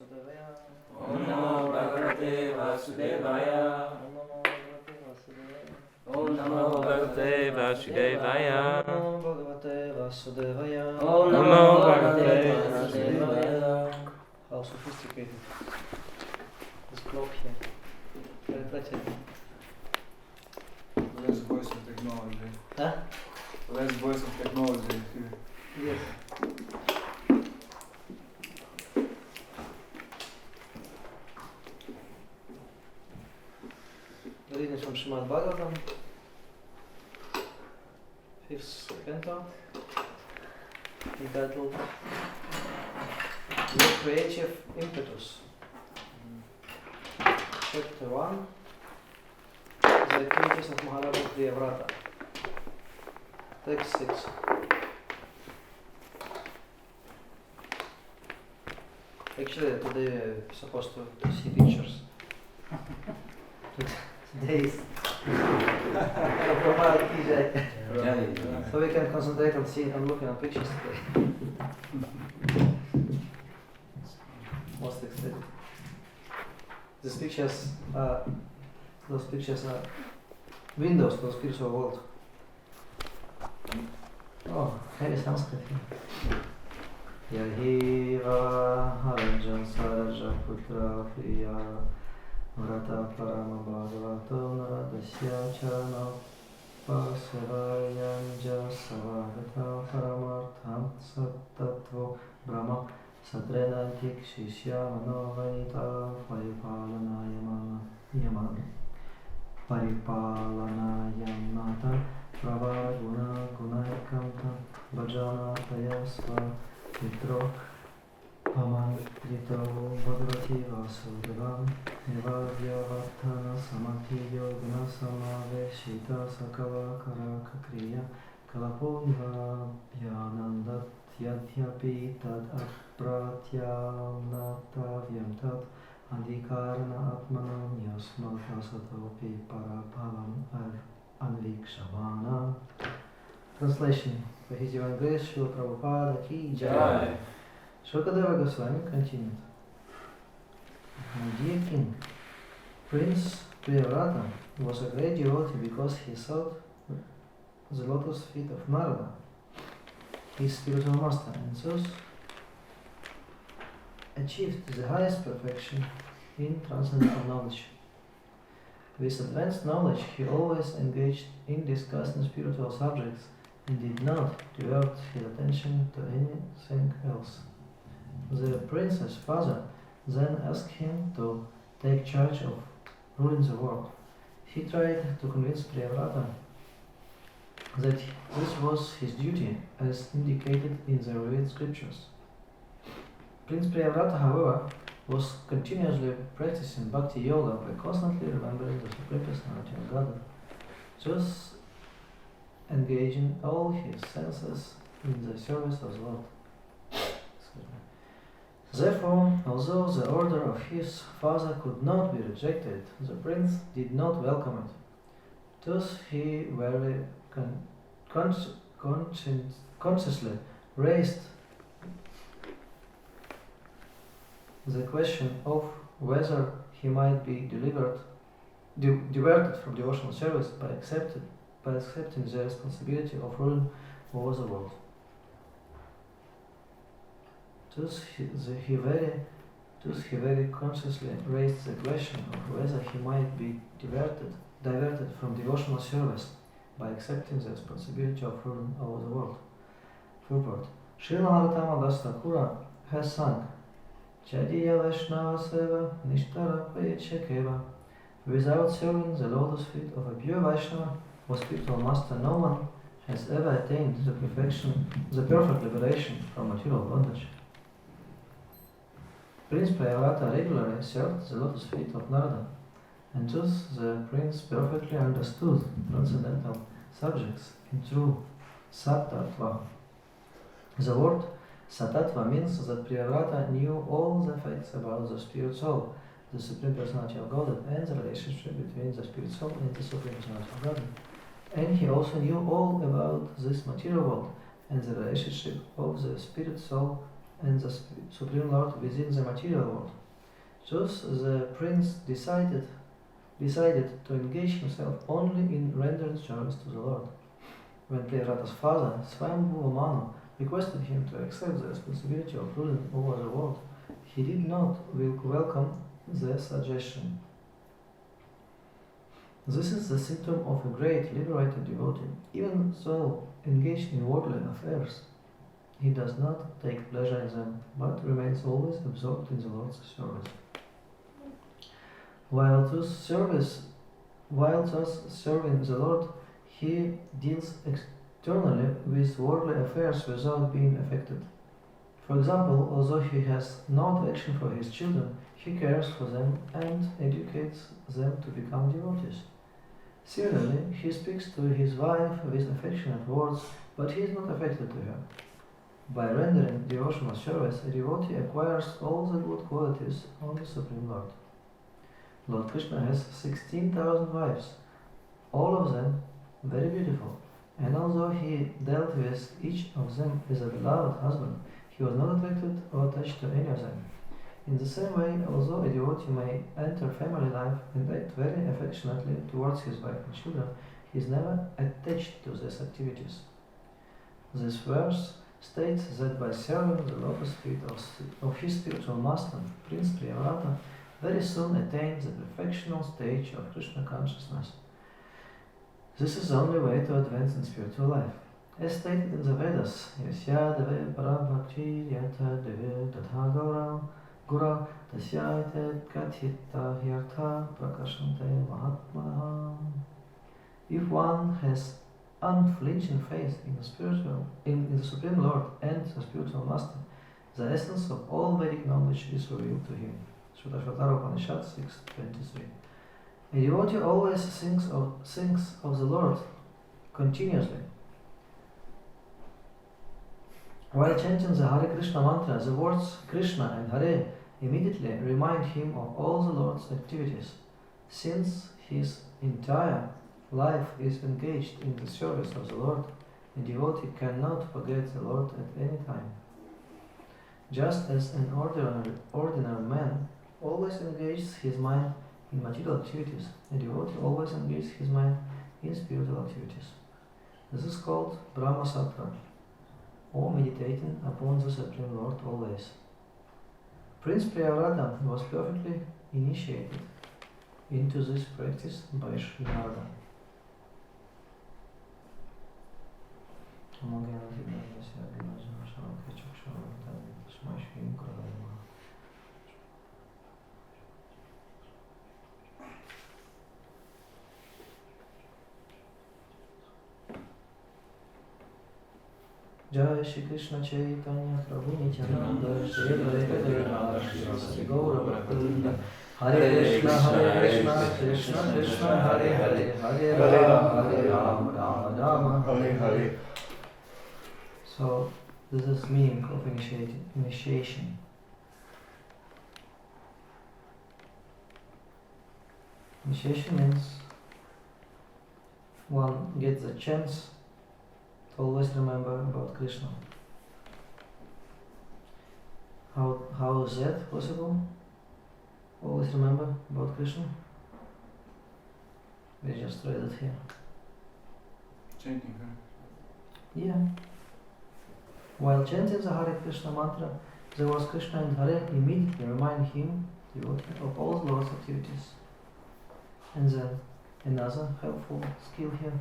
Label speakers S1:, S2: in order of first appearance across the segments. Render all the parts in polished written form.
S1: Om Namo Bhagavate Vasudevaya. Om Namo Bhagavate Vasudevaya.
S2: Om Namo Bhagavate Vasudevaya.
S1: Om Namo Bhagavate Vasudevaya.
S2: How sophisticated this clock here. Very pretty.
S3: Less voice of technology.
S2: Huh?
S3: Less voice of technology here.
S2: Yes. Reading from Puja Bhāgavatam, 5th canto, entitled The Creative Impetus. Chapter 1, The Activities of Maharaja Priyavrata. Text 6. Actually, today I'm supposed to see pictures. Today is so we can concentrate on seeing and looking at pictures today. Most excited. Those pictures are windows to the spiritual world. Oh, heavy Sanskrit here. Yahiva Harajan Saraja Putra Priya Vrata Parama Bhagavato Naradasya Charana Pasavayanja Savagata Paramartham Sattvatvo Brahma Satrenantik Shishya Manovanita Paripalana Yamata Pravaguna Gunaikamta Bhajana Tayasva Mitro Pamantrito Bhagavati Vasudevam Nivadyavatana Samadhi Yogana Samaveshita Sakava Karaka Kriya Kalaponiva Bhyanandat Yadhyapi Tad Apratyanatavyam Tad Adhikarana Atmanam Yasmata Satopi Parabhavam Anvikshavana. Translation by His Divine Grace Srila Prabhupada Ki Jai. Shukadeva Goswami continued. My dear king, Prince Priyavrata was a great devotee because he sought the lotus feet of Narada, his spiritual master, and thus achieved the highest perfection in transcendental knowledge. With advanced knowledge, he always engaged in discussing spiritual subjects and did not divert his attention to anything else. The prince's father then asked him to take charge of ruling the world. He tried to convince Priyavrata that this was his duty as indicated in the revealed scriptures. Prince Priyavrata, however, was continuously practicing bhakti yoga by constantly remembering the Supreme Personality of Godhead, thus engaging all his senses in the service of the Lord. Therefore, although the order of his father could not be rejected, the prince did not welcome it. Thus he very consciously raised the question of whether he might be diverted from devotional service by accepting the responsibility of ruling over the world. Thus he very consciously raised the question of whether he might be diverted from devotional service by accepting the responsibility of ruling over the world. Purport. Srila Narottama Das Thakura has sung Chadiya Vaishnava Seva Nishtara Payachakeva. Without serving the lotus feet of a pure Vaishnava or spiritual master, no one has ever attained the perfect liberation from material bondage. Prince Priyavrata regularly served the lotus feet of Narada, and thus the prince perfectly understood transcendental subjects in true Sattva. The word Sattva means that Priyavrata knew all the facts about the spirit soul, the Supreme Personality of Godhead, and the relationship between the spirit soul and the Supreme Personality of Godhead. And he also knew all about this material world and the relationship of the spirit soul and the Supreme Lord within the material world. Thus, the prince decided to engage himself only in rendering service to the Lord. When Priyavrata's father, Swayambhuva Manu, requested him to accept the responsibility of ruling over the world, he did not welcome the suggestion. This is the symptom of a great liberated devotee. Even though engaged in worldly affairs, he does not take pleasure in them, but remains always absorbed in the Lord's service. While thus serving the Lord, he deals externally with worldly affairs without being affected. For example, although he has no affection for his children, he cares for them and educates them to become devotees. Similarly, he speaks to his wife with affectionate words, but he is not affected to her. By rendering devotional service, a devotee acquires all the good qualities of the Supreme Lord. Lord Krishna has 16,000 wives, all of them very beautiful, and although he dealt with each of them as a beloved husband, he was not attracted or attached to any of them. In the same way, although a devotee may enter family life and act very affectionately towards his wife and children, he is never attached to these activities. This verse states that by serving the lotus feet of his spiritual master, Prince Priyavrata very soon attained the perfectional stage of Krishna consciousness. This is the only way to advance in spiritual life. As stated in the Vedas, Yasya deve parabhakti yata deve tatha gura tasyate kathita hirtha prakashante mahatmanaha. If one has unflinching faith in the Supreme Lord and the spiritual master, the essence of all Vedic knowledge is revealed to him. Shrutashvatara Upanishad 6.23. A devotee always thinks of the Lord continuously. While chanting the Hare Krishna mantra, the words Krishna and Hare immediately remind him of all the Lord's activities. Since his entire life is engaged in the service of the Lord, a devotee cannot forget the Lord at any time. Just as an ordinary man always engages his mind in material activities, a devotee always engages his mind in spiritual activities. This is called Brahma Sattva, or meditating upon the Supreme Lord always. Prince Priyavrata was perfectly initiated into this practice by Sri Narada. Jai Shri Krishna Chaitanya Prabhu Nityananda Shri Advaita Shri Gaura Bhakta Hare Krishna Krishna Krishna Hare Hare Hare Rama Rama Hare Hare. So this is meaning of initiation. Initiation means one gets a chance to always remember about Krishna. How is that possible? Always remember about Krishna? We just read it here.
S3: Chanting, huh?
S2: Yeah. While chanting the Hare Krishna mantra, the words Krishna and Hare immediately remind him, devotee, of all the Lord's activities. And then another helpful skill here.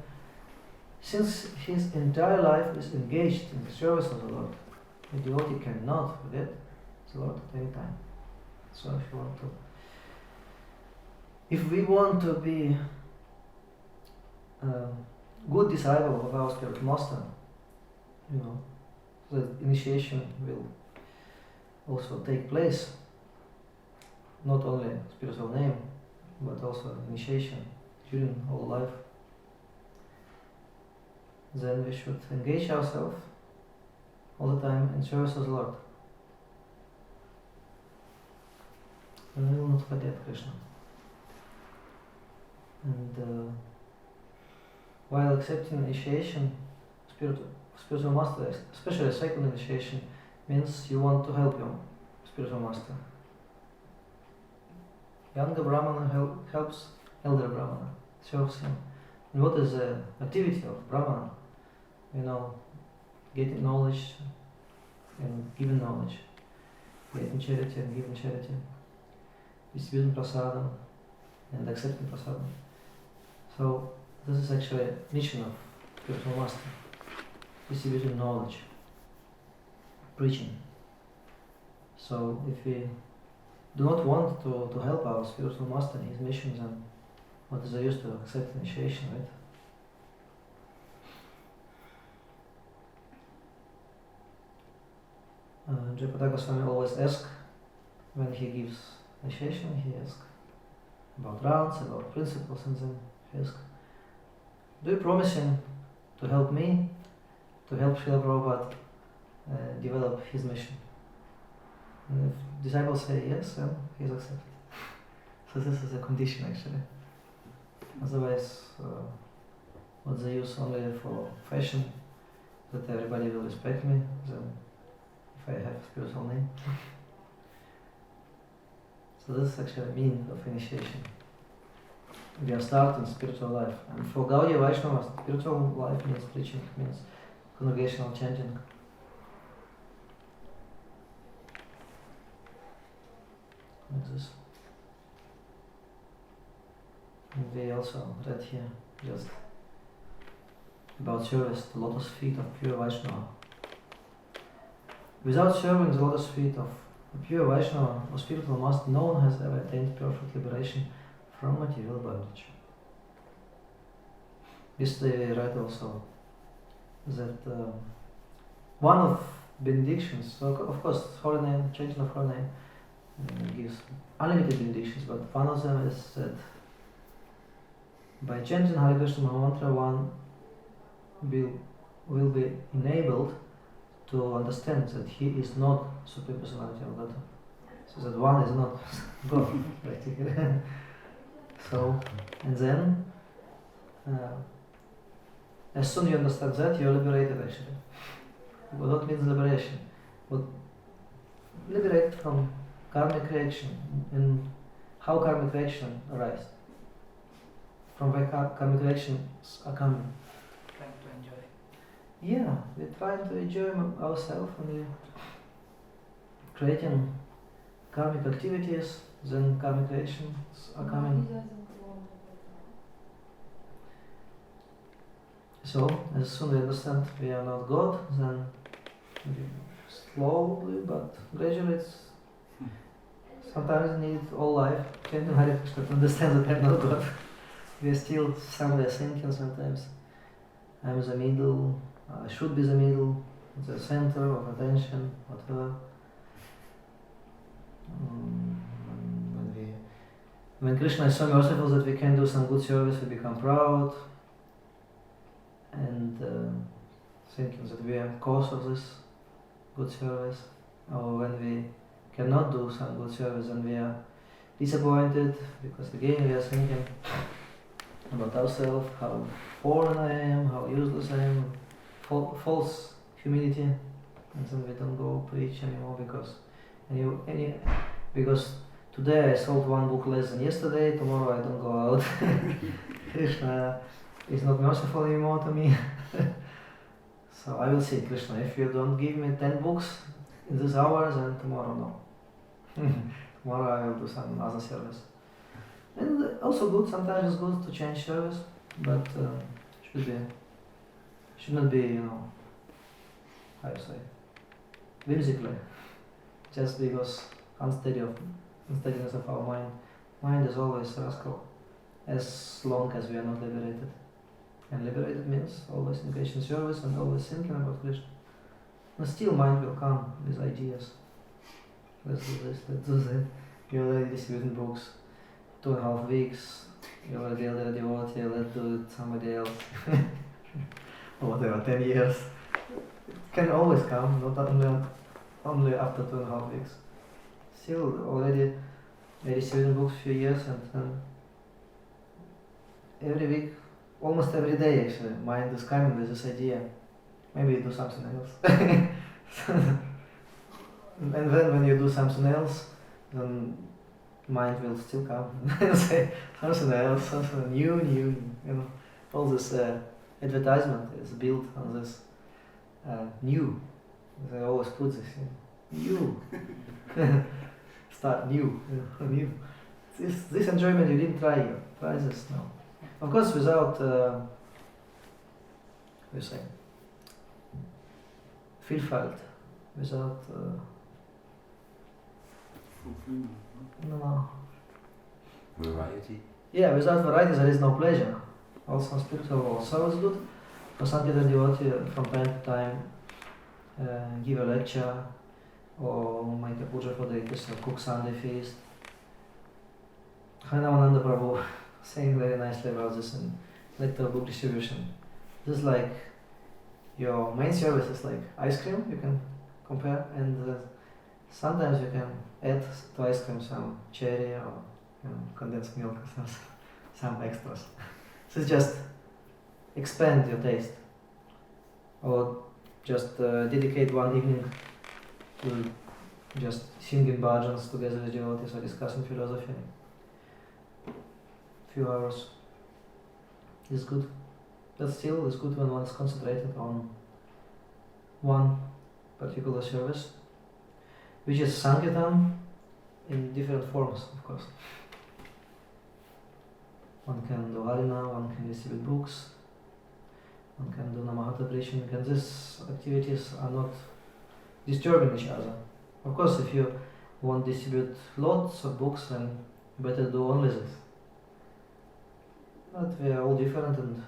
S2: Since his entire life is engaged in the service of the Lord, the devotee cannot forget the Lord at any time. So if we want to be a good disciple of our spiritual master, the initiation will also take place. Not only spiritual name, but also initiation during whole life. Then we should engage ourselves all the time in service of the Lord. And we will not forget Krishna. And while accepting initiation, spiritual master, especially second initiation, means you want to help your spiritual master. Younger Brahmana helps elder Brahmana, serves him. And what is the activity of Brahmana? Getting knowledge and giving knowledge, getting charity and giving charity, distributing prasadam and accepting prasadam. So this is actually a mission of spiritual master, distributing knowledge, preaching. So if we do not want to help our spiritual master in his mission, then what is the use to accept initiation, right? Jayapataka Goswami always asks, when he gives initiation, he asks about rounds, about principles, and then he asks, do you promise him to help me, to help Srila Prabhupada develop his mission? And if disciples say yes, then he is accepted. So this is a condition actually. Otherwise, what's the use only for fashion, that everybody will respect me, then if I have spiritual name. So this is actually a meaning of initiation. We are starting spiritual life. And for Gaudiya Vaishnavas, spiritual life means preaching, means congregational chanting. Like this. And we also read here just about service, the lotus feet of pure Vaishnava. Without serving the lotus feet of a pure Vaishnava or spiritual master, no one has ever attained perfect liberation from material bondage. Yesterday we read also that one of benedictions, so of course holy name, chanting of holy name gives unlimited benedictions, but one of them is that by chanting Hare Krishna Mahamantra, one will be enabled to understand that he is not Supreme Personality of Godhead. So that one is not God, practically. So, and then, as soon as you understand that, you are liberated actually. What means liberation? But liberate from karmic reaction. And how karmic reaction arises? From where karmic reactions are coming?
S4: Trying to enjoy.
S2: Yeah, we're trying to enjoy ourselves and we're creating karmic activities, then karmic reactions are coming. So, as soon as we understand we are not God, then slowly but gradually it's sometimes need all life chanting Hare Krishna to understand that I'm not God. We are still somewhere thinking sometimes I'm the middle, I should be the middle, the center of attention, whatever. When Krishna is so merciful that we can do some good service, we become proud and thinking that we are cause of this good service. Or when we cannot do some good service and we are disappointed because again we are thinking about ourselves, how foreign I am, how useless I am, false humility, and then we don't go preach anymore because today I sold one book less than yesterday, tomorrow I don't go out. Krishna is not merciful anymore to me. So I will say, Krishna, if you don't give me 10 books in this hour, then tomorrow no. Tomorrow I will do some other service. And also good, sometimes it's good to change service, but should not be, how you say, whimsically, just because unsteadiness of our mind. Mind is always rascal, as long as we are not liberated. And liberated means always engaged in service and always thinking about Krishna. And still mind will come with ideas. Let's do this, let's do that. You're already distributing books. 2.5 weeks, you're already a devotee, let's do it somebody else. Or whatever, 10 years. It can always come, not only after 2.5 weeks. Still already distributing books few years and every week, almost every day actually, mind is coming with this idea. Maybe do something else. And then when you do something else, then mind will still come and say something else, something new, you know. All this advertisement is built on this new. They always put this in new. Start new, new. This enjoyment you didn't try yet. Try this now. Of course, without, we say, Vielfalt, without,
S3: Fulfillment.
S2: no.
S4: Variety.
S2: Yeah, without variety there is no pleasure. Also spiritual also is good. For some people devotee from time to time give a lecture or make a puja for the Krishna, cook Sunday feast. Hainamananda Prabhu saying very nicely about this in lecture book distribution. This is like your main service is like ice cream, you can compare, and sometimes you can add to ice cream some cherry or condensed milk or some extras. So just expand your taste, or just dedicate one evening to just singing bhajans together with devotees or discussing philosophy. Few hours is good, but still it's good when one is concentrated on one particular service, which is Sankirtan in different forms, of course. One can do Harina, one can distribute books, one can do Namahata preaching, and these activities are not disturbing each other. Of course, if you want to distribute lots of books, then better do only this. But we are all different, and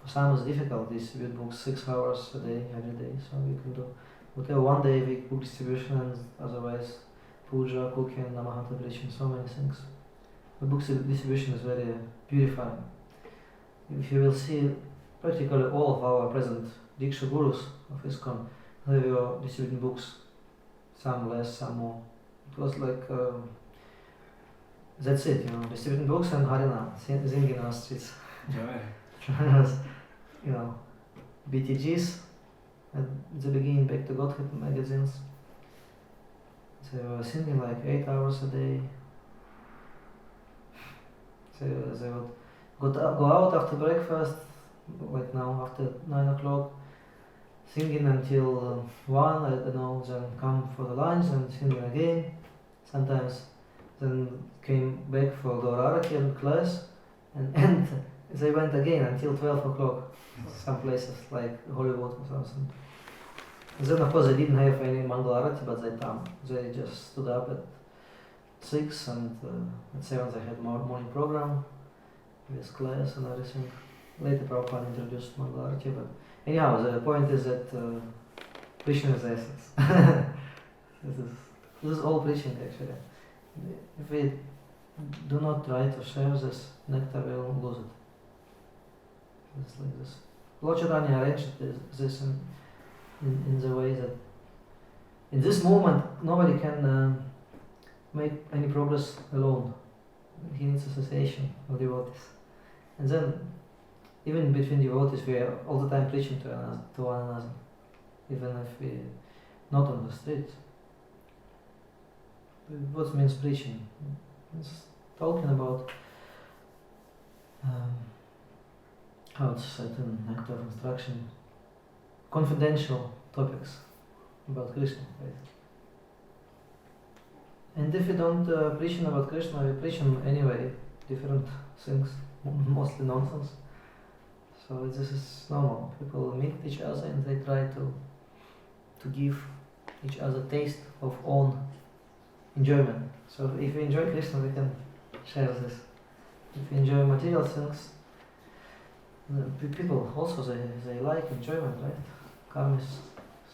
S2: for some it's difficult to distribute books 6 hours a day, every day, so we can do whatever, one day a week book distribution, and otherwise puja, cooking, Namahata preaching, so many things. The book distribution is very purifying. If you will see practically all of our present Diksha Gurus of ISKCON, they were distributing books, some less, some more. It was like, that's it, distributing books and Harina, singing on the streets.
S3: Jai.
S2: BTGs at the beginning, Back to Godhead magazines. They were singing like 8 hours a day. They would go out after breakfast, like now after 9 o'clock, singing until 1, I don't know, then come for the lunch and singing again. Sometimes then came back for Gaura Arati and class, and they went again until 12 o'clock, some places like Hollywood or something. And then of course they didn't have any Mangala Arati, but they just stood up at 6, and at 7 they had morning program with class and everything. Later Prabhupada introduced Mangala Arati, but anyhow, the point is that preaching is the essence. This is all preaching actually. If we do not try to share this nectar, we will lose it. It's like this. Lord Chaitanya arranged this in the way that in this moment nobody can make any progress alone. He needs association of devotees. And then even between devotees we are all the time preaching to one another, even if we not on the street. What means preaching? It's talking about how to certain act of instruction, confidential topics about Krishna, right? And if we don't preaching about Krishna, we preach anyway different things, mostly nonsense. So this is normal. People meet each other and they try to give each other taste of own enjoyment. So if we enjoy Krishna, we can share this. If we enjoy material things, people also they like enjoyment, right? Karmis.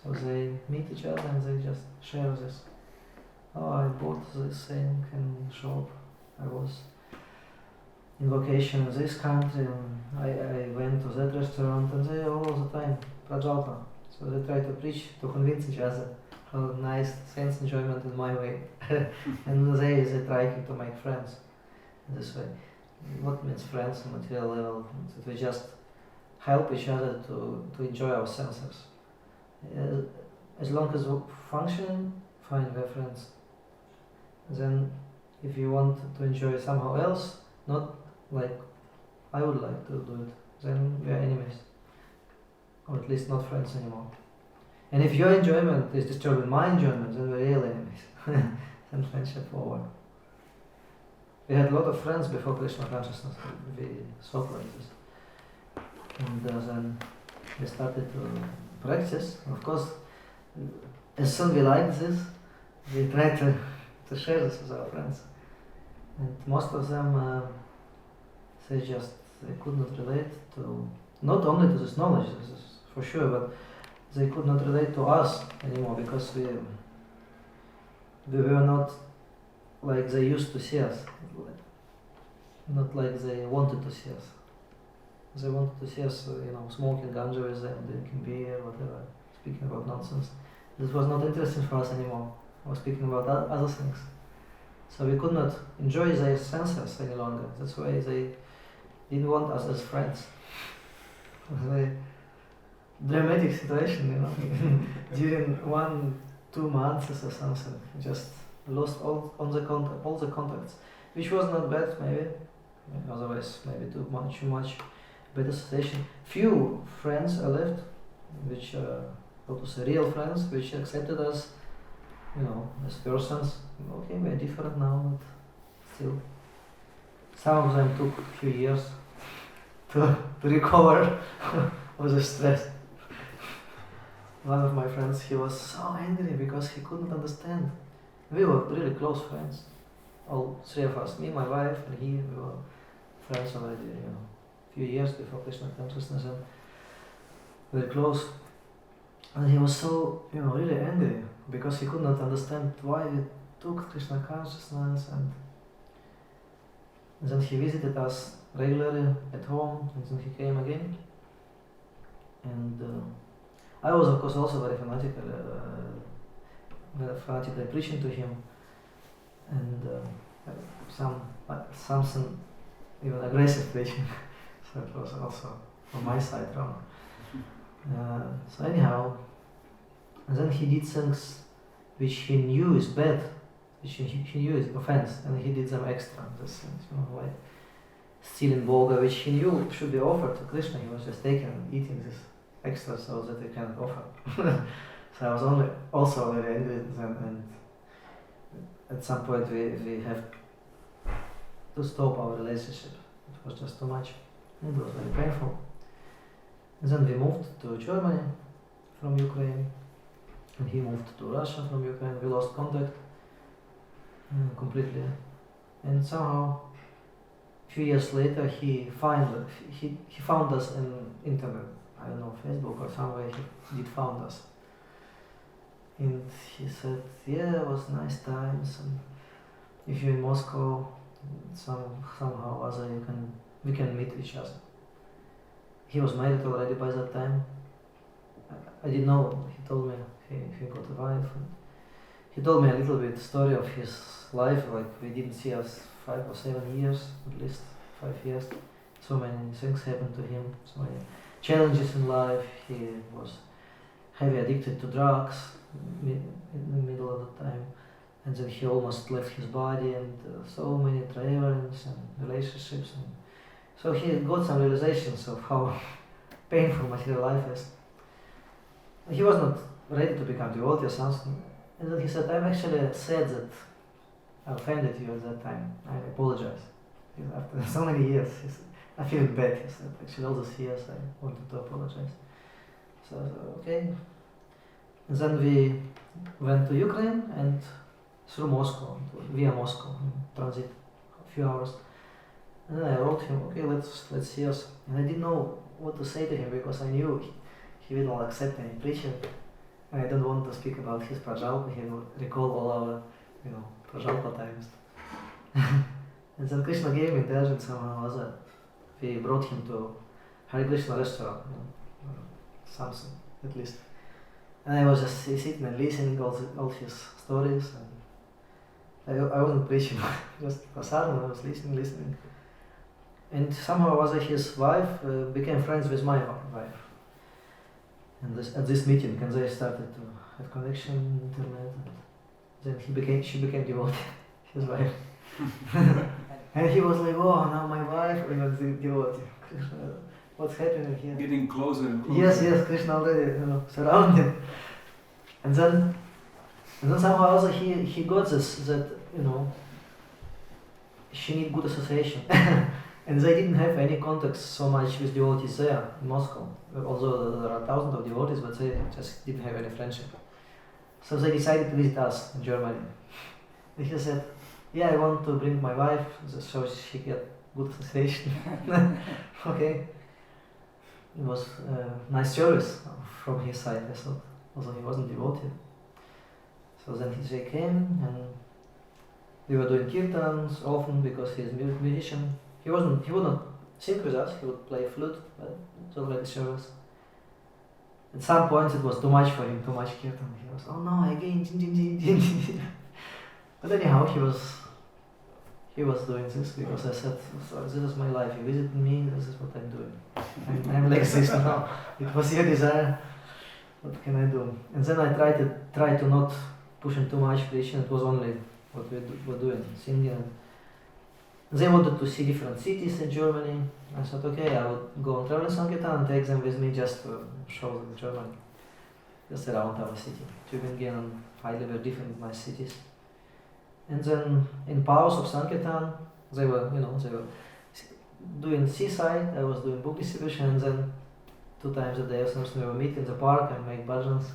S2: So they meet each other and they just share this. Oh, I bought this thing in shop. I was in vacation in this country, and I went to that restaurant, and they all the time prajalpa. So they try to preach, to convince each other how nice sense enjoyment in my way. And they try to make friends in this way. What means friends on material level? That we just help each other to enjoy our senses. As long as we're functioning find reference. Then, if you want to enjoy somehow else, not like I would like to do it, then we are enemies, or at least not friends anymore. And if your enjoyment is disturbing my enjoyment, then we're real enemies. Then friendship over. We had a lot of friends before Krishna consciousness. We spoke like this, and then we started to practice. Of course, as soon as we liked this, we tried to share this with our friends. And most of them, they could not relate to, not only to this knowledge, this is for sure, but they could not relate to us anymore because we were not like they used to see us, not like they wanted to see us. They wanted to see us, smoking ganja with them, drinking beer, whatever, speaking about nonsense. This was not interesting for us anymore. I was speaking about other things. So we could not enjoy their senses any longer. That's why they didn't want us as friends. It was a very dramatic situation, During 1-2 months or something, just lost all the contacts, which was not bad, maybe. Otherwise, maybe too much bad association. Few friends are left, which how to say, real friends, which accepted us, as persons. Okay, we're different now, but still. Some of them took a few years to recover of the stress. One of my friends, he was so angry because he couldn't understand. We were really close friends. All three of us, me, my wife, and he, we were friends already, a few years before Krishna consciousness, and very close. And he was so, really angry because he could not understand why we took Krishna consciousness, and then he visited us regularly at home, and then he came again. And I was, of course, also very fanatically preaching to him, and something even aggressive preaching. So it was also on my side wrong. So anyhow, and then he did things which he knew is bad, which he knew is offense, and he did them extra. Those things, like stealing bhoga, which he knew should be offered to Krishna. He was just eating this extra so that he cannot offer. So I was also very angry with them, and at some point we have to stop our relationship. It was just too much. It was very painful. And then we moved to Germany from Ukraine, and he moved to Russia from Ukraine. We lost contact completely. And somehow, a few years later, he found us in internet. I don't know, Facebook or somewhere. He did found us. And he said, yeah, it was nice times, and if you're in Moscow, somehow or other we can meet each other. He was married already by that time. I didn't know. He told me he got a wife. And he told me a little bit story of his life. Like, we didn't see us 5 or 7 years, at least 5 years. So many things happened to him. So many challenges in life. He was heavily addicted to drugs in the middle of the time, and then he almost left his body, and so many travelings and relationships, and so he got some realizations of how painful material life is. He was not ready to become devotee or something, and then he said, I'm actually sad that I offended you at that time. I apologize. After so many years, he said, I feel bad. He said, actually all those years I wanted to apologize. So okay. And then we went to Ukraine and through Moscow, via Moscow, transit, a few hours. And then I wrote him, okay, let's see us. And I didn't know what to say to him because I knew he will not accept any preaching. And I don't want to speak about his prajalpa. He will recall all our, prajalpa times. And then Krishna gave me intelligence somehow or other. We brought him to Hare Krishna restaurant, something at least. And I was just sitting and listening all his stories, and I wasn't preaching, just prasadam. I was listening. And somehow or other his wife became friends with my wife. And at this meeting, and they started to have connection, internet. Then she became devotee, his wife. And he was like, oh, now my wife was devotee. Krishna, what's happening here?
S3: Getting closer and closer.
S2: Yes, Krishna already, surrounded. And then somehow also he got this, that, she need good association. And they didn't have any contacts so much with devotees there in Moscow. Although there are thousands of devotees, but they just didn't have any friendship. So they decided to visit us in Germany. And he said, yeah, I want to bring my wife so she get good association. Okay. It was a nice service from his side, I thought, although he wasn't devotee. So then he came, and we were doing kirtans often because he's a musician. He wouldn't sing with us, he would play flute, but it was already service. At some point it was too much for him, too much kirtan. He was, oh no, again, But anyhow, he was doing this because I said, so this is my life, you visit me, this is what I'm doing. I'm like this now. It was your desire, what can I do? And then I tried to not push him too much preaching, it was only what we were doing, singing. They wanted to see different cities in Germany. I thought, okay, I would go on traveling Sankirtan and take them with me just to show them Germany. Just around our city. Tübingen and Heidelberg, different nice cities. And then in pause of Sankirtan, they were doing seaside, I was doing book distribution, and then 2 times a day or something we would meet in the park and make bhajans.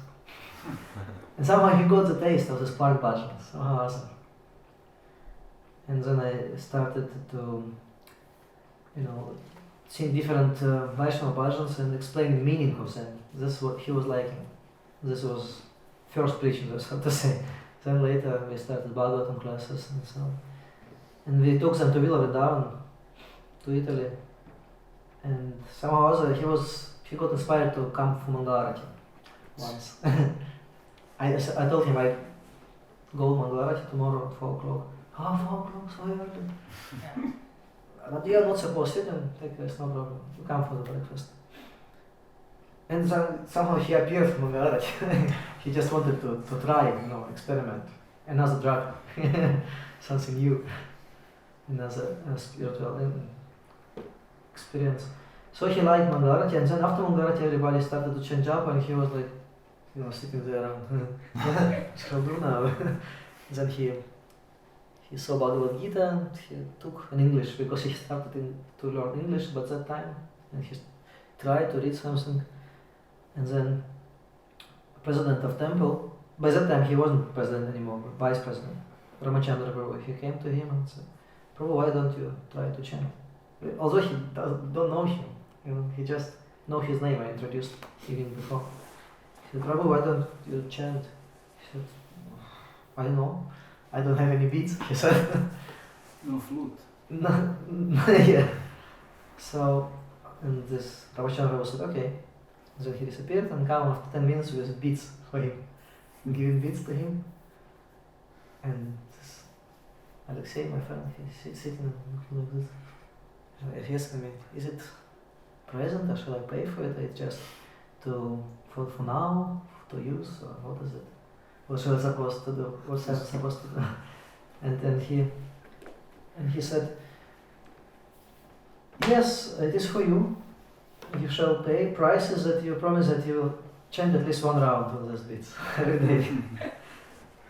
S2: And somehow he got the taste of this park bhajans, somehow awesome. And then I started to, sing different Vaishnava bhajans and explain the meaning of them. This is what he was liking. This was first preaching, so to say. Then later we started Bhagavatam classes and so on. And we took them to Villa Vrindavan, to Italy. And somehow also he got inspired to come for Mangalarati once. I told him I go Mangalarati tomorrow at 4 o'clock. 4 o'clock, so early. But you are not supposed to, then take rest, no problem. You come for the breakfast. And then somehow he appeared from Mangalarati. He just wanted to try, experiment. Another drug, something new, another spiritual experience. So he liked Mangalarati, and then after Mangalarati everybody started to change up, and he was like, sitting there around. What shall I do now? Then he saw Bhagavad Gita, and he took in English, because he started to learn English by that time, and he tried to read something. And then president of temple, by that time he wasn't president anymore, vice president, Ramachandra Prabhu, he came to him and said, Prabhu, why don't you try to chant? Although he don't know him, he just know his name, I introduced him before. He said, Prabhu, why don't you chant? He said, I don't know, I don't have any beats, he said.
S3: No flute.
S2: No, yeah. So, and this Ramachandra said, okay. So he disappeared and came after 10 minutes with beats for him, giving beats to him. And this Alexei, my friend, he's sitting like this. He asked me, is it present or shall I pay for it? It's just for now, to use, or what is it? What shall I supposed to do? What's I supposed to do? And then he said, yes, it is for you. You shall pay. Price is that you promise that you will chant at least 1 round of those beats every day.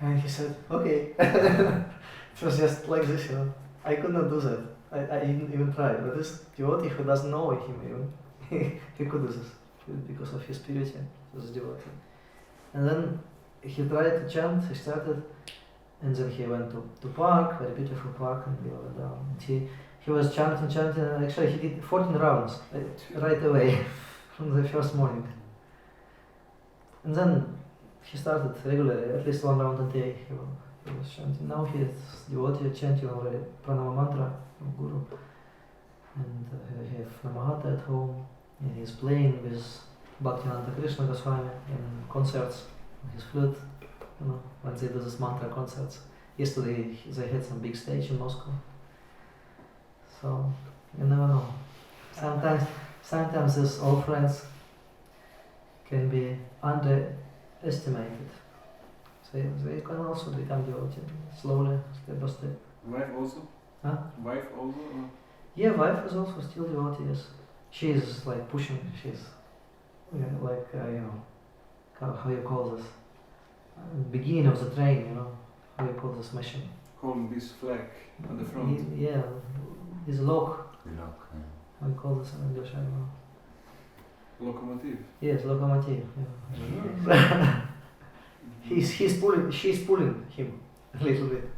S2: And he said, okay. It was just like this, I could not do that. I didn't even try. But this devotee who doesn't know him even, he could do this because of his purity, this devotee. And then he tried to chant, he started, and then he went to park, very beautiful park, and we went down. And he was chanting, and actually he did 14 rounds right away from the first morning. And then he started regularly, at least 1 round a day he was chanting. Now he is devotee chanting already pranama mantra from Guru. And he has Namahata at home, and he is playing with Bhaktivedanta Krishna Goswami in concerts on his flute, when they do this mantra concerts. Yesterday they had some big stage in Moscow. So, you never know. Sometimes these old friends can be underestimated. So they can also become devotee, slowly, step by step.
S3: Wife also?
S2: Huh?
S3: Wife also? Or?
S2: Yeah, wife is also still devotee, yes. She is like pushing, she's like, how you call this? Beginning of the train, how you call this machine?
S3: Holding this flag on the front.
S2: Yeah, this lock.
S4: The lock, yeah.
S2: How you call this in English? I don't know.
S3: Locomotive.
S2: Yes, locomotive. Yeah. She's pulling him a little bit.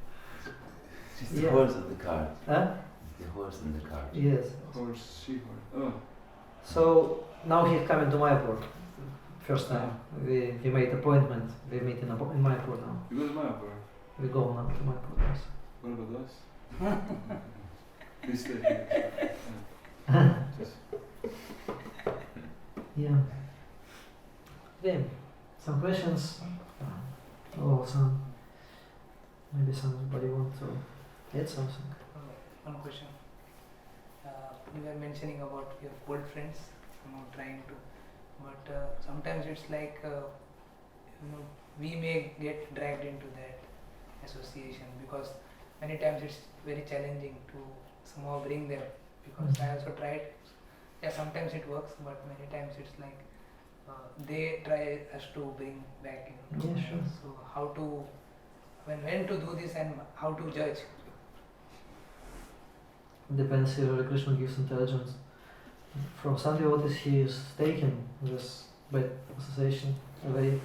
S4: She's the
S2: Yeah.
S4: horse of the cart.
S2: Huh?
S4: The horse in the cart.
S2: Yes.
S3: Horse, she-horse. Oh.
S2: So now he's coming to Mayapur. First time. We made appointment. We meet in Mayapur now.
S3: You go to Mayapur.
S2: We go now to Mayapur. Yes.
S3: What about us? We stay here. Just
S2: Yeah. Okay. Some questions? Oh, maybe somebody want to add something.
S5: One question. You were mentioning about your old friends, trying to, but sometimes it's like, we may get dragged into that association because many times it's very challenging to somehow bring them. Because I also tried. Yeah, sometimes it works, but many times it's like they try us to bring back.
S2: Yeah, sure.
S5: So how to, when to do this and how to judge.
S2: Depends here, Hare Krishna gives intelligence. From some devotees he is taken this bad association away,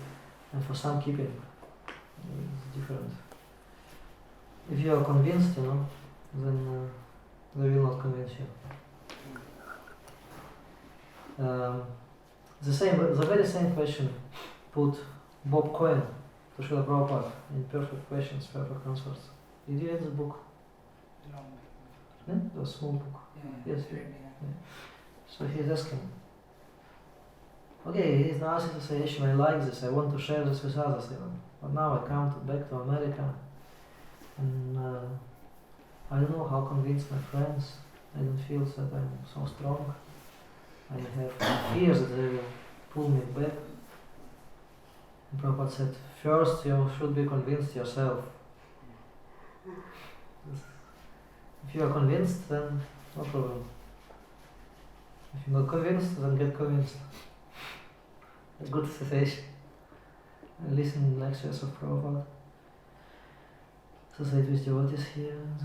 S2: and for some keeping. It's different. If you are convinced, then they will not convince you. The very same question put Bob Cohen to Srila Prabhupada in Perfect Questions, Perfect Answers. Did you read the book?
S5: Long.
S2: The small book.
S5: Yeah,
S2: Yes,
S5: read,
S2: So he's asking, okay, he's now in a situation, I like this, I want to share this with others even. But now I come back to America and I don't know how to convince my friends. I don't feel that I'm so strong. I have fears that they will pull me back. And Prabhupada said, first you should be convinced yourself. If you are convinced, then no problem. If you're not convinced, then get convinced. A good situation. And listen to lectures of Prabhupada. Associate with devotees here, and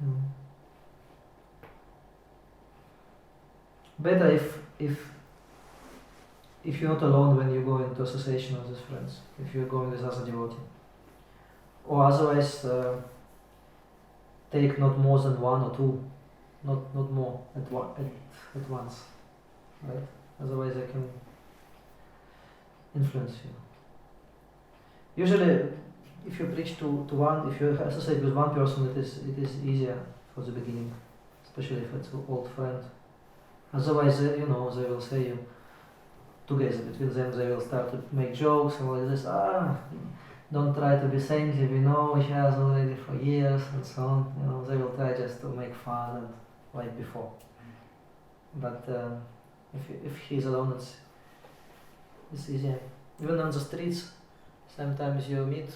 S2: then, better if you're not alone when you go into association with these friends, if you're going with other devotee. Or otherwise, take not more than one or two, not more at once, right? Otherwise I can influence you. Usually, if you preach to one, if you associate with one person, it is easier for the beginning, especially if it's an old friend. Otherwise, they will say you together between them. They will start to make jokes and like this. Don't try to be saintly. We know each other already for years and so on. They will try just to make fun and like before. But if he's alone, it's easier. Even on the streets, sometimes you meet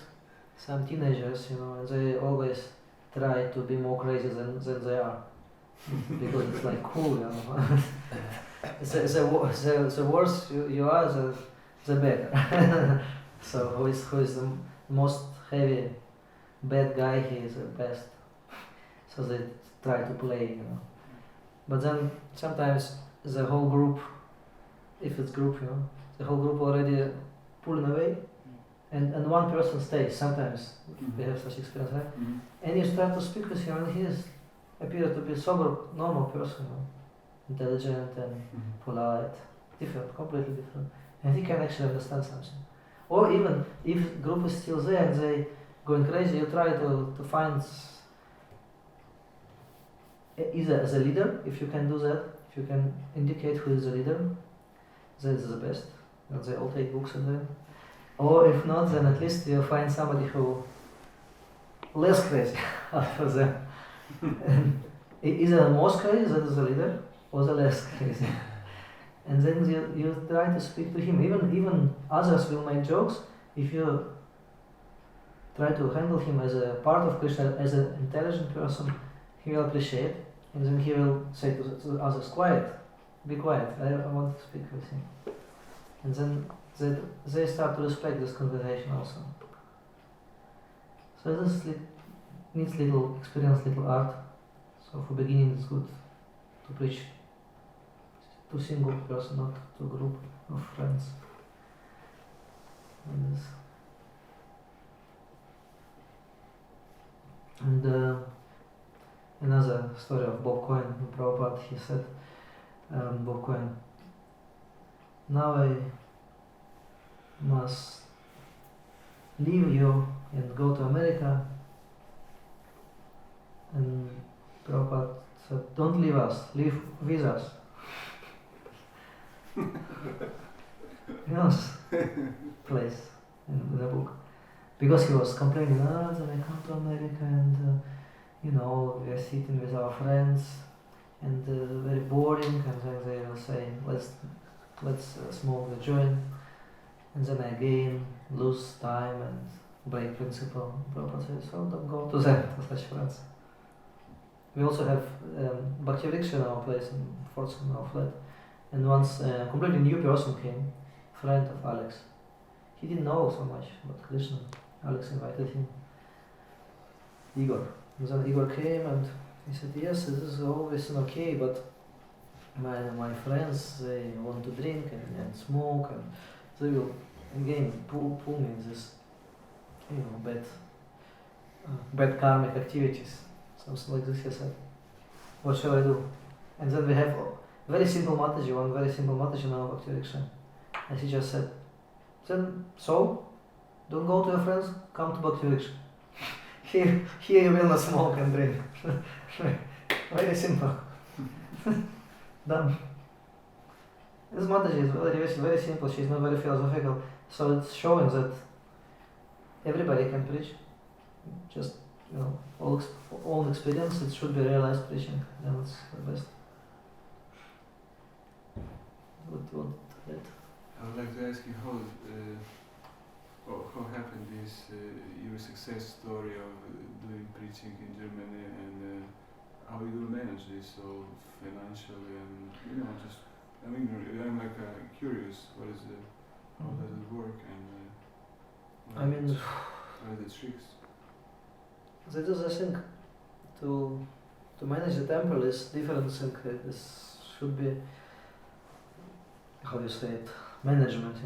S2: some teenagers, and they always try to be more crazy than they are. Because it's like cool, the worse you are, the better. So who is the most heavy bad guy, he is the best. So they try to play, But then sometimes the whole group, if it's group, the whole group already pulling away, and one person stays. Sometimes we have such experience, right? And you start to speak with him, and he appears to be sober, normal person, intelligent and polite, different, completely different, and he can actually understand something. Or even if group is still there and they going crazy, you try to find either as a leader, if you can do that, if you can indicate who is the leader, that is the best, and they all take books and then. Or if not, then at least you find somebody who less crazy after them. Either the most crazy, that is the leader, or the less crazy. And then you try to speak to him. Even others will make jokes, if you try to handle him as a part of Krishna, as an intelligent person, he will appreciate, and then he will say to the others, quiet, be quiet, I want to speak with him. And then they start to respect this conversation also. So this needs little experience, little art. So for beginning it's good to preach to single person, not to a group of friends. And another story of Bob Cohen, Prabhupada, he said, Bob Cohen, now I must leave you and go to America. And Prabhupada said, don't leave us, leave with us. Place in the book. Because he was complaining, then I come to America and we are sitting with our friends and very boring, and then they will say, let's smoke the joint, and then again lose time and break principle. Prabhupada says, so don't go to them, to such friends. We also have Bhakti Vriksha in our place, in fourth in our flat, and once a completely new person came, friend of Alex. He didn't know so much about Krishna. Alex invited him, Igor. And then Igor came and he said, yes, this is always okay, but my friends, they want to drink and smoke, and they will again pull me in this, bad karmic activities. Something like this, he said. What shall I do? And then we have very simple Mataji, one very simple Mataji now, Bhakti Vriksha. And he just said, then, so, don't go to your friends, come to Bhakti Vriksha. Here you will not smoke and drink. Very simple. Done. This Mataji is very simple, she's not very philosophical, so it's showing that everybody can preach. Just, all experience, it should be realized preaching, and it's the best. What do you want to add?
S3: I would like to ask you how happened this your success story of doing preaching in Germany, and how you do manage this so financially, and just I'm curious what is how does it work, and what are the tricks?
S2: That is, I think, to manage the temple is different thing. This should be, how do you say it, management,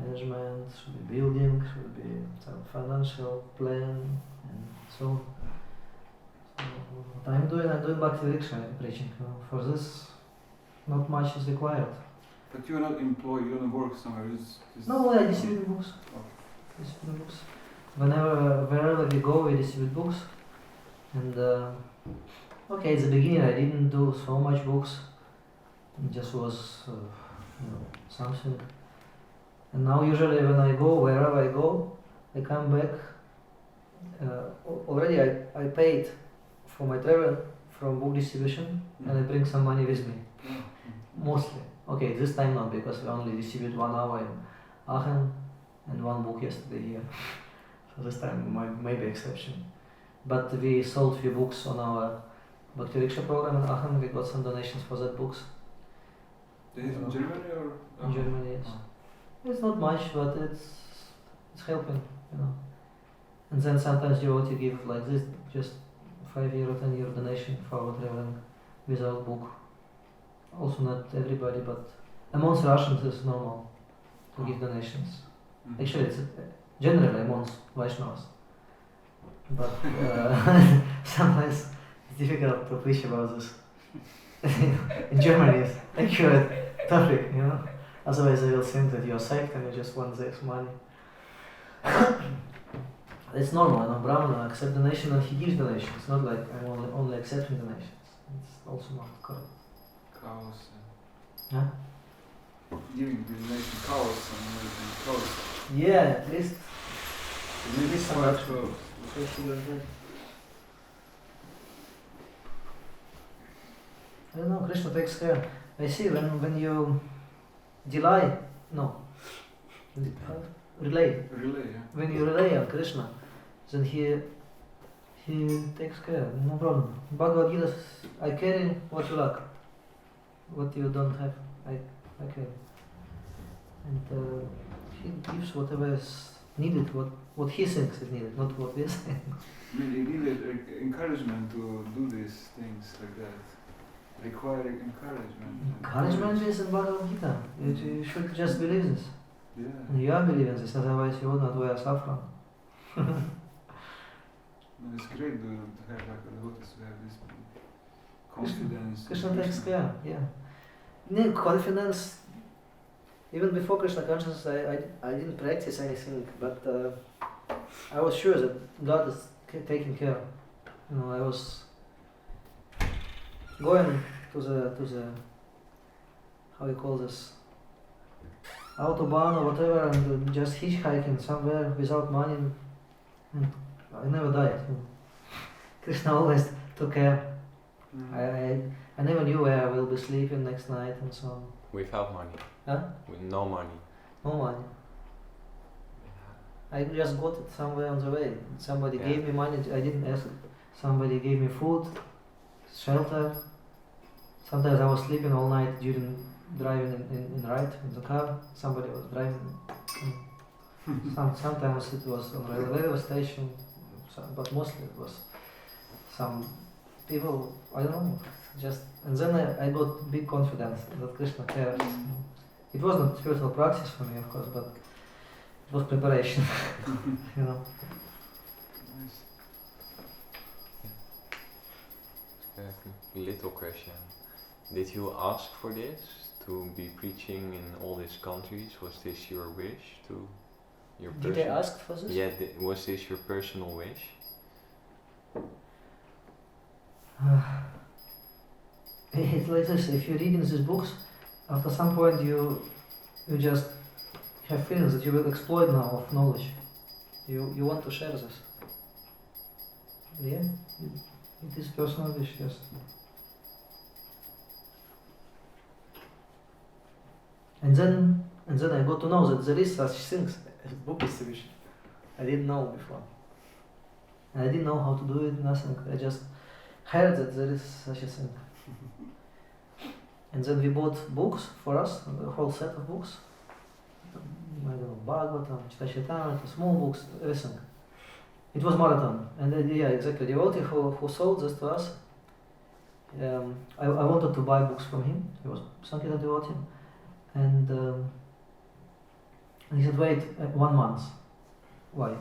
S2: Management, should be building, should be some financial plan, and so on. So what I'm doing Bhakti Vriksha preaching. For this, not much is required.
S3: But you're not employed, you don't work somewhere,
S2: No, I distribute books.
S3: Okay.
S2: Distribute books. Wherever we go, we distribute books. And okay, at the beginning I didn't do so much books. It just was, something. And now usually when I go, wherever I go, I come back. Already I paid for my travel from book distribution, and I bring some money with me. Mostly. Okay, this time not, because we only distribute 1 hour in Aachen and 1 book yesterday here. So this time may be exception. But we sold few books on our Bhakti Vriksha program in Aachen. We got some donations for that books.
S3: Is it in Germany or?
S2: In Germany, yes. It's not much, but it's helping, And then sometimes devotee give like this, just €5, €10 donation for our traveling without book. Also not everybody, but amongst Russians it's normal to give donations. Actually, it's generally amongst Vaishnavas. But sometimes it's difficult to preach about this. In Germany, it's accurate topic, Otherwise, they will think that you're sect and you just want this money. It's normal, Brahmana accept donation and he gives donation. It's not like I'm only accepting donations. It's also not correct.
S3: Cows.
S2: Huh?
S3: Giving donation cows and cows.
S2: Yeah, at least.
S3: Maybe some cows.
S2: I don't know, Krishna takes care. I see when you delay, relay.
S3: Relay, yeah.
S2: When you rely on Krishna, then he takes care, no problem. Bhagavad Gita says, I carry what you lack. What you don't have, I carry. And he gives whatever is needed, what he thinks is needed, not what we are saying.
S3: I mean, you needed encouragement to do these things like that. Requiring encouragement.
S2: Encouragement is in Bhagavad Gita. You should just believe this.
S3: Yeah.
S2: And you are believing this, otherwise you would not wear saffron.
S3: No, it's great to have like a devotees to have this confidence.
S2: Krishna
S3: in
S2: takes care, yeah. No, confidence, even before Krishna consciousness, I didn't practice anything, but I was sure that God is taking care. You know, I was going to the how you call this, autobahn or whatever, and just hitchhiking somewhere without money, and I never died. You know. Krishna always took care. I never knew where I will be sleeping next night and so on.
S1: Without money.
S2: Huh?
S1: With no money.
S2: No money. I just got it somewhere on the way. Somebody gave me money, I didn't ask. Somebody gave me food, shelter. Sometimes I was sleeping all night during driving in ride in the car. Somebody was driving. Sometimes it was on a railway station, but mostly it was some people, I don't know, just, and then I got big confidence that Krishna cares. It wasn't spiritual practice for me, of course, but it was preparation, you know.
S3: Nice.
S1: Little question. Did you ask for this, to be preaching in all these countries? Was this your wish?
S2: Did I ask for this?
S1: Yeah, was this your personal wish?
S2: It's like this, if you read in these books, after some point you just have feelings that you will exploit now of knowledge. You want to share this. Yeah, it is personal wish, yes. And then I got to know that there is such things as book distribution. I didn't know before. And I didn't know how to do it, nothing. I just heard that there is such a thing. And then we bought books for us, a whole set of books. I don't know, Bhāgavatam, Chaitanya, small books, everything. It was marathon. And then, yeah, exactly. The devotee who sold this to us, I wanted to buy books from him. He was Sankirtan devotee. And he said, wait 1 month. Why?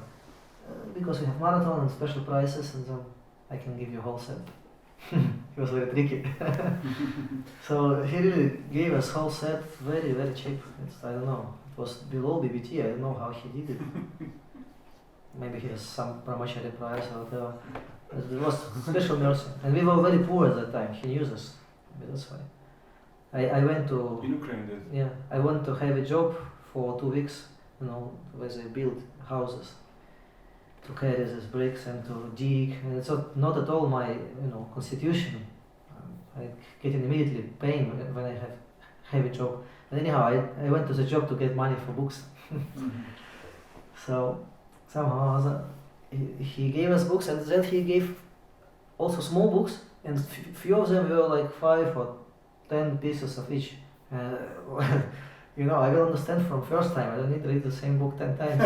S2: Because we have marathon and special prices, and then I can give you a whole set. He was very tricky. So he really gave us whole set very, very cheap. I don't know. It was below BBT. I don't know how he did it. Maybe he has some brahmachari price or whatever. It was special mercy. And we were very poor at that time. He knew this. That's why. I went to...
S3: In Ukraine, did?
S2: Yeah, I went to have a job for 2 weeks, you know, where they build houses, to carry these bricks and to dig, and it's not at all my, you know, constitution. I get immediately pain when I have heavy job. But anyhow, I went to the job to get money for books. So somehow he gave us books, and then he gave also small books, and few of them were like 5 or 10 pieces of each. You know, I will understand from first time. I don't need to read the same book 10 times.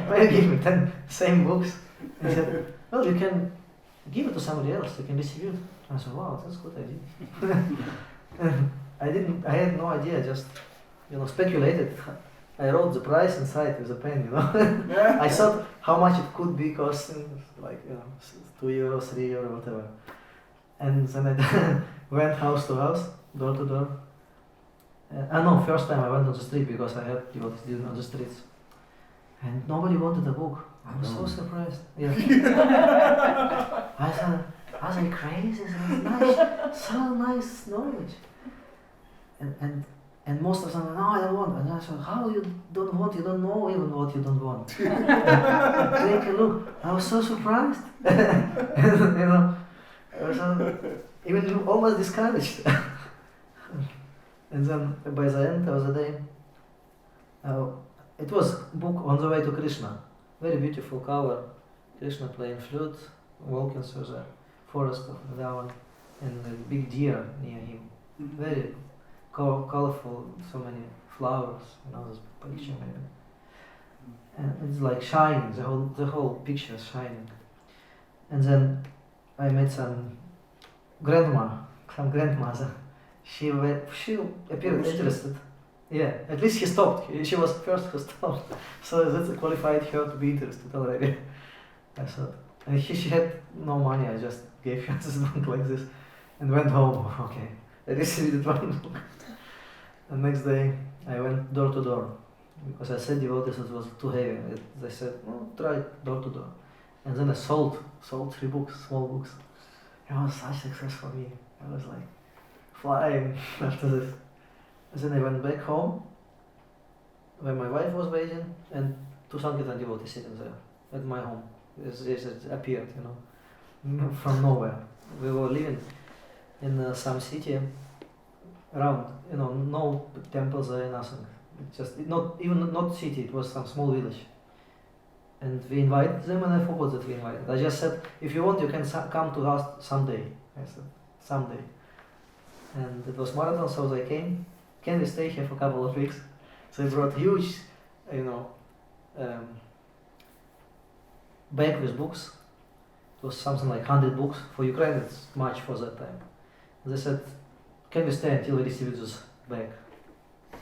S2: Why you give me 10 same books? He said, well, you can give it to somebody else. You can distribute. I said, wow, that's a good idea. I had no idea. Just, you know, speculated. I wrote the price inside with a pen. You know, I thought how much it could be costing, like, you know, €2, €3, whatever. And then I went house to house, door to door. No, first time I went on the street because I had devotees living on the streets. And nobody wanted a book. I was so surprised. Yeah. I thought, are they crazy? So nice knowledge. And most of them, no, I don't want. And I said, how you don't want? You don't know even what you don't want. Take a look. I was so surprised. You know, I was even almost discouraged. And then by the end of the day, it was a book on the way to Krishna. Very beautiful cover. Krishna playing flute, walking through the forest of Vrindavan, and a big deer near him. Very colorful, so many flowers, this picture maybe. And it's like shining, the whole picture is shining. And then I met some grandmother. She appeared interested. Yeah, at least he stopped. She was first who stopped. So that qualified her to be interested already. I thought. And she had no money, I just gave her this book like this and went home. Okay, I received one book. The next day I went door to door because I said devotees it was too heavy. They said, no, try door to door. And then I sold 3 books, small books. It was such success for me. I was like flying after this. And then I went back home where my wife was waiting and 2 Sankirtan devotees sitting there at my home. It appeared, from nowhere. We were living in some city around, no temples there, nothing. Not city, it was some small village. And we invited them and I forgot that we invited. I just said, if you want, you can come to us someday. I said, someday. And it was marathon, so they came. Can we stay here for a couple of weeks? So they brought huge, bag with books. It was something like 100 books. For Ukraine, it's much for that time. And they said, can we stay until we receive this bag?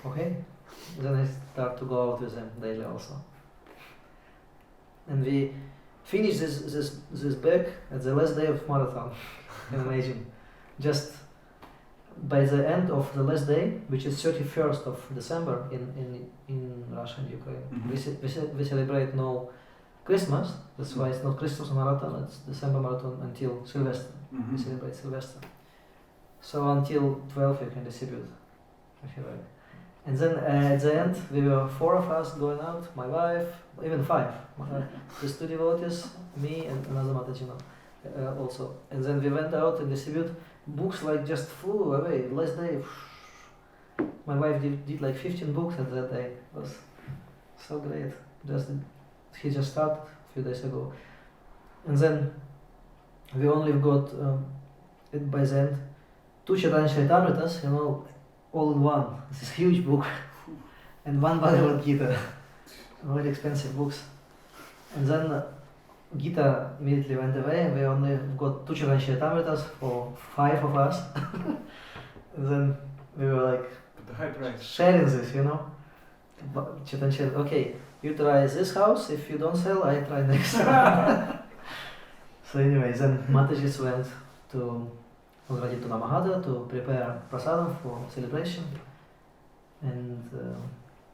S2: Okay. Then I start to go out with them daily also. And we finished this bag at the last day of marathon. You can imagine. Just by the end of the last day, which is 31st of December in Russia and Ukraine, we celebrate now Christmas. That's why it's not Christmas marathon, it's December marathon until Sylvester. We celebrate Sylvester. So until 12 you can distribute, if you like. And then at the end, we were 4 of us going out, my wife, even 5. These 2 devotees, me and another Mataji also. And then we went out and distributed books like just flew away. Last day, my wife did like 15 books at that day. It was so great. He just started a few days ago. And then we only got, by the end, 2 Chaitanya Charitamritas, all in one. This huge book. And 1 Bhagavad Gita. Very expensive books. And then Gita immediately went away and we only got 2 Chaitanya Charitamritas for 5 of us. And then we were like
S3: the high price.
S2: Sharing this, Chaitanya Charitamrita, okay, you try this house, if you don't sell, I try next. So anyway, then Mataji went to already to Namahada to prepare prasadam for celebration. And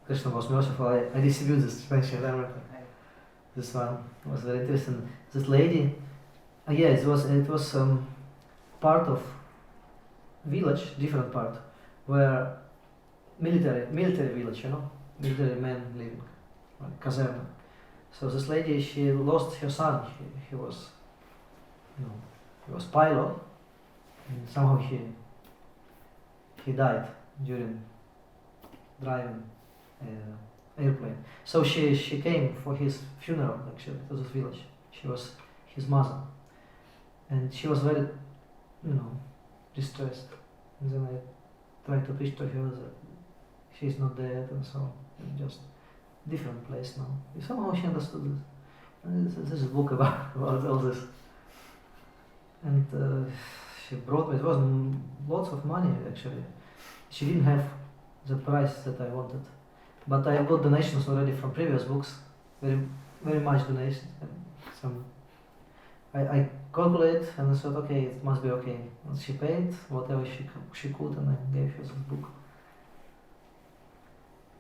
S2: Krishna was merciful, I distributed this Chaitanya Charitamrita. This one was very interesting. This lady, it was part of village, different part, where military village, military men living, like caserna. So this lady, she lost her son. He was pilot, and somehow he died during driving airplane. So she came for his funeral actually to this village. She was his mother, and she was very, distressed. And then I tried to preach to her that she's not dead and so on. Just different place now. Somehow she understood this. And this is a book about all this. And she brought me. It was lots of money actually. She didn't have the price that I wanted. But I got donations already from previous books, very, very much donations. And I calculated and I thought, okay, it must be okay. And she paid whatever she could, and I gave her this book.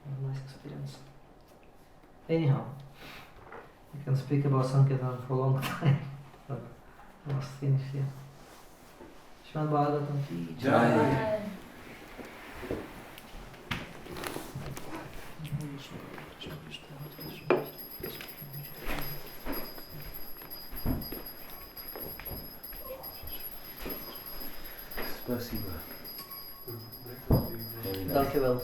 S2: A nice experience. Anyhow, we can speak about Sankirtan for a long time, but I must finish here. Shrimad Bhāgavatam ki jai.
S4: Спасибо.
S2: Dankjewel.